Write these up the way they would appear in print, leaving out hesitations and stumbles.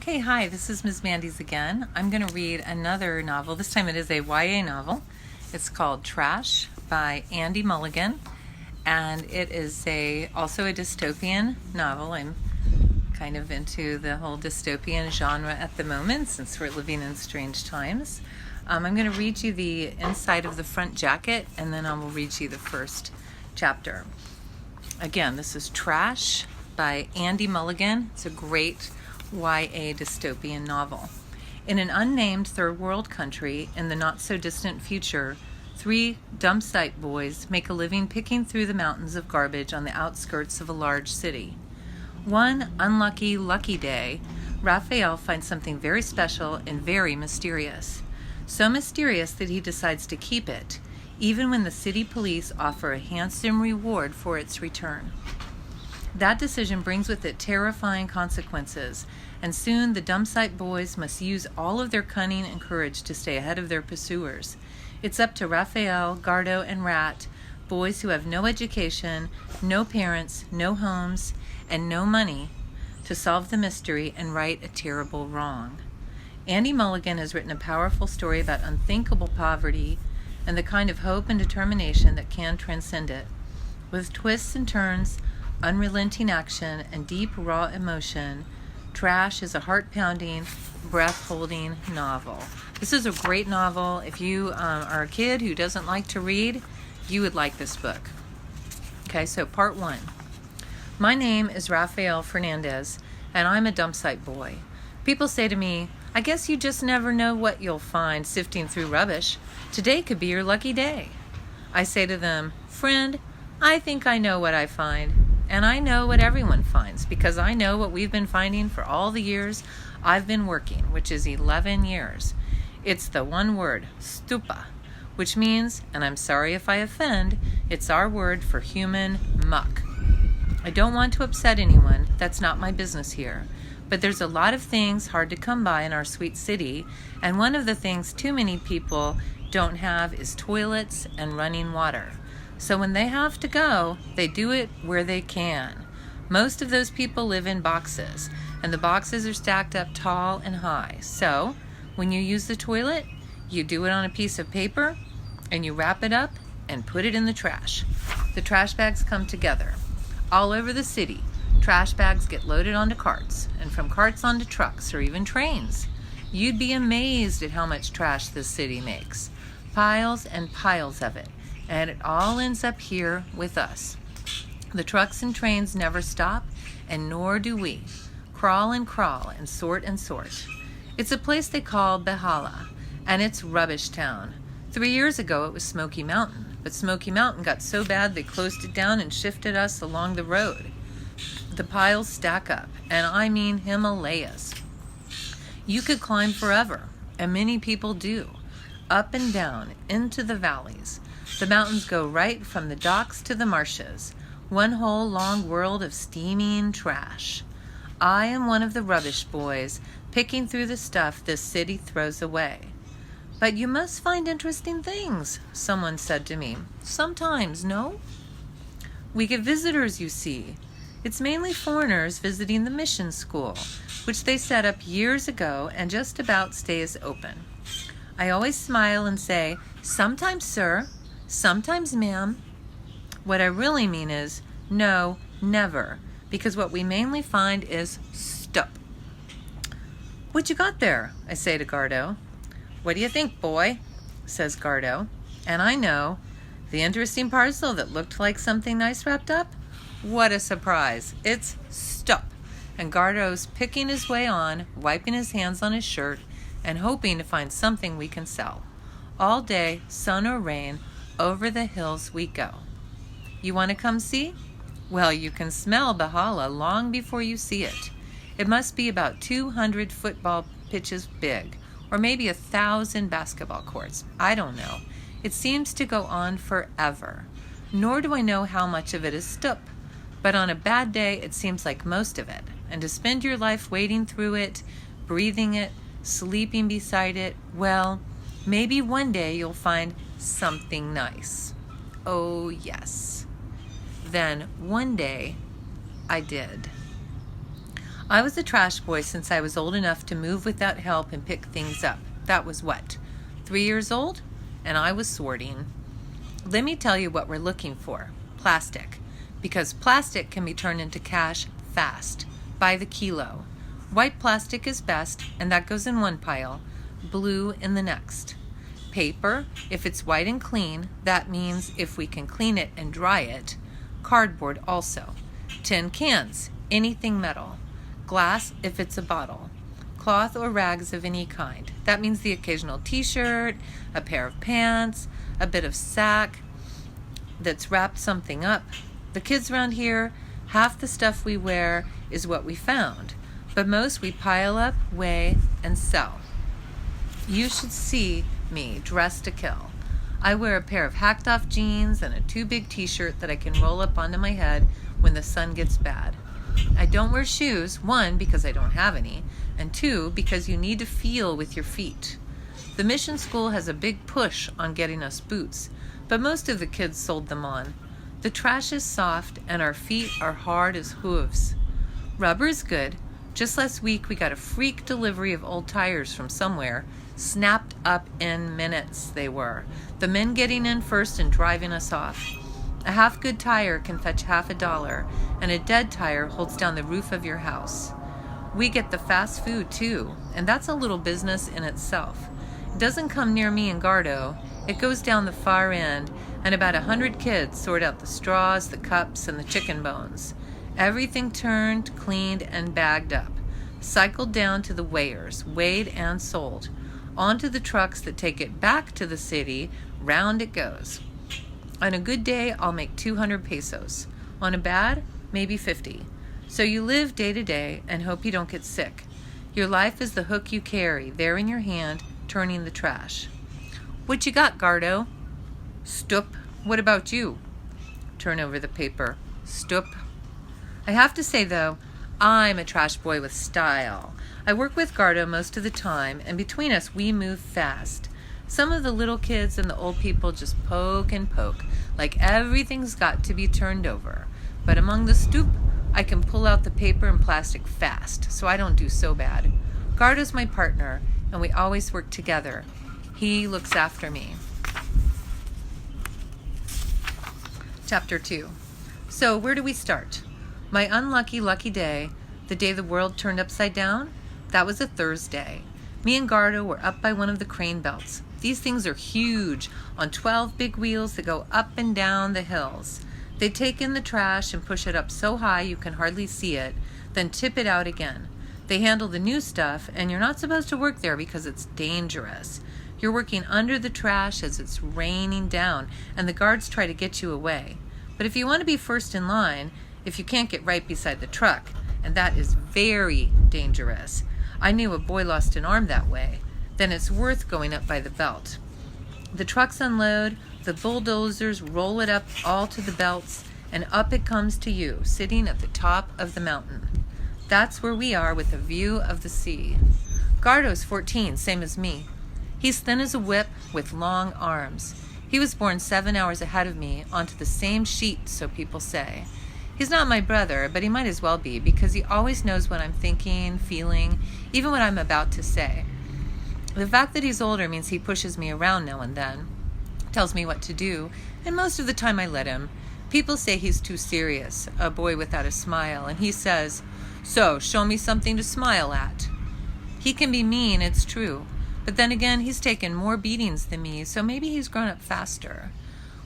Okay, hi, this is Ms. Mandy's again. I'm going to read another novel. This time it is a YA novel. It's called Trash by Andy Mulligan, and it is also a dystopian novel. I'm kind of into the whole dystopian genre at the moment since we're living in strange times. I'm going to read you the inside of the front jacket, and then I will read you the first chapter. Again, this is Trash by Andy Mulligan. It's a great YA dystopian novel. In an unnamed third world country in the not so distant future, 3 dump site boys make a living picking through the mountains of garbage on the outskirts of a large city. One unlucky lucky day, Raphael finds something very special and very mysterious. So mysterious that he decides to keep it, even when the city police offer a handsome reward for its return. That decision brings with it terrifying consequences, and soon the dump site boys must use all of their cunning and courage to stay ahead of their pursuers. It's up to Raphael, Gardo, and Rat, boys who have no education, no parents, no homes, and no money, to solve the mystery and right a terrible wrong. Andy Mulligan has written a powerful story about unthinkable poverty and the kind of hope and determination that can transcend it. With twists and turns, unrelenting action, and deep, raw emotion, Trash is a heart-pounding, breath-holding novel. This is a great novel. If you are a kid who doesn't like to read, you would like this book. Okay, so part 1. My name is Rafael Fernandez, and I'm a dump site boy. People say to me, I guess you just never know what you'll find sifting through rubbish. Today could be your lucky day. I say to them, friend, I think I know what I find. And I know what everyone finds because I know what we've been finding for all the years I've been working, which is 11 years. It's the one word, stupa, which means, and I'm sorry if I offend, it's our word for human muck. I don't want to upset anyone. That's not my business here. But there's a lot of things hard to come by in our sweet city, and one of the things too many people don't have is toilets and running water. So when they have to go, they do it where they can. Most of those people live in boxes, and the boxes are stacked up tall and high. So when you use the toilet, you do it on a piece of paper, and you wrap it up and put it in the trash. The trash bags come together. All over the city, trash bags get loaded onto carts, and from carts onto trucks or even trains. You'd be amazed at how much trash this city makes. Piles and piles of it. And it all ends up here with us. The trucks and trains never stop, and nor do we. Crawl and sort and sort. It's a place they call Behala, and it's Rubbish Town. 3 years ago it was Smoky Mountain, but Smoky Mountain got so bad they closed it down and shifted us along the road. The piles stack up, and I mean Himalayas. You could climb forever, and many people do, up and down into the valleys. The mountains go right from the docks to the marshes, one whole long world of steaming trash. I am one of the rubbish boys, picking through the stuff this city throws away. But you must find interesting things, someone said to me. Sometimes, no? We get visitors, you see. It's mainly foreigners visiting the mission school, which they set up years ago and just about stays open. I always smile and say, sometimes, sir. Sometimes, ma'am. What I really mean is, no, never, because what we mainly find is stuff. What you got there? I say to Gardo. What do you think, boy? Says Gardo. And I know, the interesting parcel that looked like something nice wrapped up? What a surprise. It's stuff. And Gardo's picking his way on, wiping his hands on his shirt, and hoping to find something we can sell. All day, sun or rain, over the hills we go. You want to come see? Well, you can smell Behala long before you see it. It must be about 200 football pitches big, or maybe 1,000 basketball courts. I don't know. It seems to go on forever. Nor do I know how much of it is stup. But on a bad day, it seems like most of it. And to spend your life wading through it, breathing it, sleeping beside it, well, maybe one day you'll find something nice. Oh, yes. Then one day I did. I was a trash boy since I was old enough to move without help and pick things up. That was what? 3 years old? And I was sorting. Let me tell you what we're looking for. Plastic. Because plastic can be turned into cash fast. By the kilo. White plastic is best, and that goes in one pile. Blue in the next. Paper, if it's white and clean, that means if we can clean it and dry it. Cardboard also. Tin cans, anything metal. Glass, if it's a bottle. Cloth or rags of any kind. That means the occasional t-shirt, a pair of pants, a bit of sack that's wrapped something up. The kids around here, half the stuff we wear is what we found, but most we pile up, weigh, and sell. You should see me dressed to kill. I wear a pair of hacked off jeans and a too big t-shirt that I can roll up onto my head when the sun gets bad. I don't wear shoes, 1, because I don't have any, and 2, because you need to feel with your feet. The mission school has a big push on getting us boots, but most of the kids sold them on. The trash is soft and our feet are hard as hooves. Rubber is good. Just last week we got a freak delivery of old tires from somewhere. Snapped up in minutes they were. The men getting in first and driving us off. A half good tire can fetch $50, and a dead tire holds down the roof of your house. We get the fast food too, and that's a little business in itself. It doesn't come near me in Gardo. It goes down the far end, and about 100 kids sort out the straws, the cups, and the chicken bones. Everything turned, cleaned, and bagged up. Cycled down to the weighers, weighed and sold. Onto the trucks that take it back to the city, round it goes. On a good day, I'll make 200 pesos. On a bad, maybe 50. So you live day to day and hope you don't get sick. Your life is the hook you carry, there in your hand, turning the trash. What you got, Gardo? Stup. What about you? Turn over the paper. Stup. I have to say, though, I'm a trash boy with style. I work with Gardo most of the time, and between us, we move fast. Some of the little kids and the old people just poke and poke, like everything's got to be turned over. But among the stoop, I can pull out the paper and plastic fast, so I don't do so bad. Gardo's my partner, and we always work together. He looks after me. Chapter 2. So where do we start? My unlucky, lucky day, the day the world turned upside down, that was a Thursday. Me and Gardo were up by one of the crane belts. These things are huge, on 12 big wheels that go up and down the hills. They take in the trash and push it up so high you can hardly see it, then tip it out again. They handle the new stuff, and you're not supposed to work there because it's dangerous. You're working under the trash as it's raining down, and the guards try to get you away. But if you want to be first in line, if you can't get right beside the truck, and that is very dangerous. I knew a boy lost an arm that way. Then it's worth going up by the belt. The trucks unload, the bulldozers roll it up all to the belts, and up it comes to you, sitting at the top of the mountain. That's where we are with a view of the sea. Gardo's 14, same as me. He's thin as a whip with long arms. He was born 7 hours ahead of me onto the same sheet, so people say. He's not my brother, but he might as well be because he always knows what I'm thinking, feeling, even what I'm about to say. The fact that he's older means he pushes me around now and then, tells me what to do, and most of the time I let him. People say he's too serious, a boy without a smile, and he says, "So, show me something to smile at." He can be mean, it's true, but then again, he's taken more beatings than me, so maybe he's grown up faster.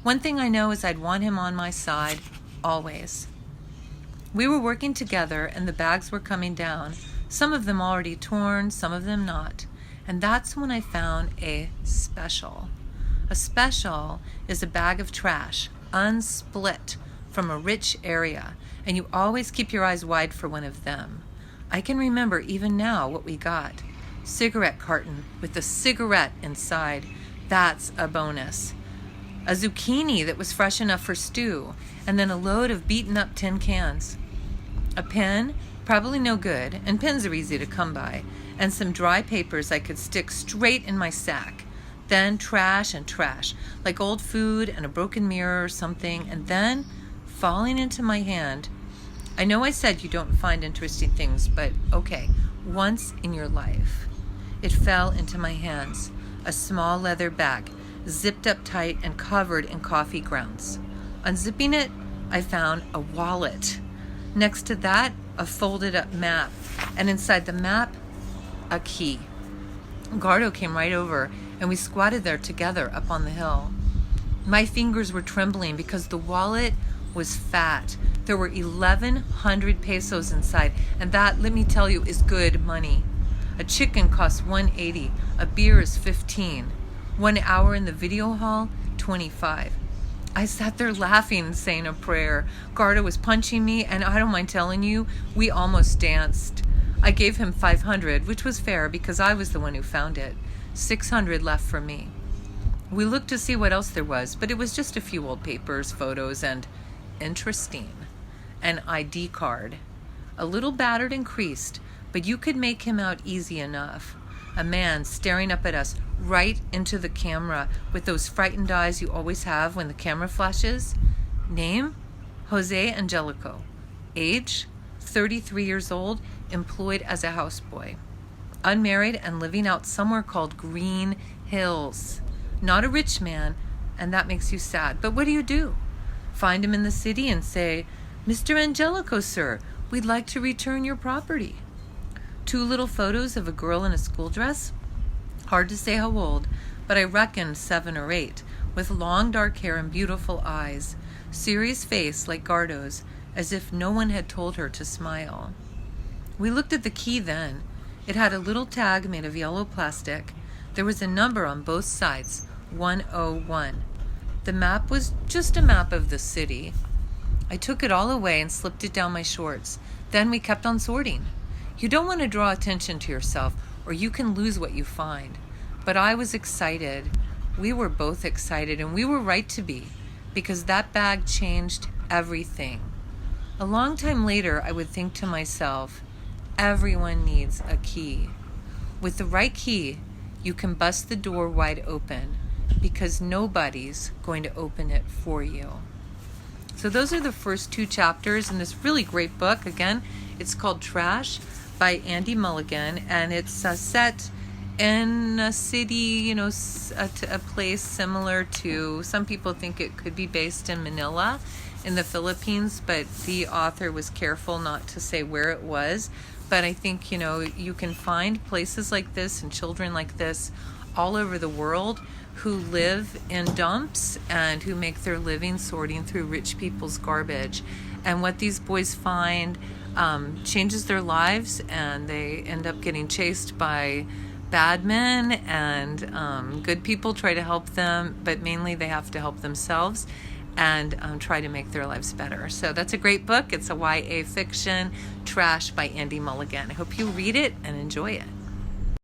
One thing I know is I'd want him on my side, always. We were working together, and the bags were coming down, some of them already torn, some of them not. And that's when I found a special. A special is a bag of trash, unsplit, from a rich area, and you always keep your eyes wide for one of them. I can remember even now what we got. Cigarette carton with a cigarette inside. That's a bonus. A zucchini that was fresh enough for stew, and then a load of beaten up tin cans. A pen, probably no good, and pens are easy to come by, and some dry papers I could stick straight in my sack. Then trash and trash, like old food and a broken mirror or something, and then, falling into my hand, I know I said you don't find interesting things, but okay. Once in your life, it fell into my hands, a small leather bag, zipped up tight and covered in coffee grounds. Unzipping it, I found a wallet. Next to that, a folded up map, and inside the map, a key. Gardo came right over, and we squatted there together up on the hill. My fingers were trembling because the wallet was fat. There were 1,100 pesos inside, and that, let me tell you, is good money. A chicken costs 180, a beer is 15. 1 hour in the video hall, 25. I sat there laughing and saying a prayer. Garda was punching me, and I don't mind telling you, we almost danced. I gave him 500, which was fair because I was the one who found it. 600 left for me. We looked to see what else there was, but it was just a few old papers, photos, and interesting, an ID card. A little battered and creased, but you could make him out easy enough. A man staring up at us right into the camera with those frightened eyes you always have when the camera flashes. Name? Jose Angelico. Age? 33 years old, employed as a houseboy. Unmarried and living out somewhere called Green Hills. Not a rich man, and that makes you sad. But what do? Find him in the city and say, "Mr. Angelico, sir, we'd like to return your property." 2 little photos of a girl in a school dress. Hard to say how old, but I reckon 7 or 8, with long dark hair and beautiful eyes. Serious face like Gardo's, as if no one had told her to smile. We looked at the key then. It had a little tag made of yellow plastic. There was a number on both sides, 101. The map was just a map of the city. I took it all away and slipped it down my shorts. Then we kept on sorting. You don't want to draw attention to yourself, or you can lose what you find. But I was excited. We were both excited, and we were right to be, because that bag changed everything. A long time later, I would think to myself, everyone needs a key. With the right key, you can bust the door wide open, because nobody's going to open it for you. So those are the first 2 chapters in this really great book. Again, it's called Trash by Andy Mulligan, and it's set in a city, a place similar to, some people think it could be based in Manila in the Philippines, but the author was careful not to say where it was. But I think, you can find places like this and children like this all over the world who live in dumps and who make their living sorting through rich people's garbage. And what these boys find changes their lives, and they end up getting chased by bad men, and good people try to help them, but mainly they have to help themselves and try to make their lives better. So that's a great book. It's a YA fiction, Trash by Andy Mulligan. I hope you read it and enjoy it.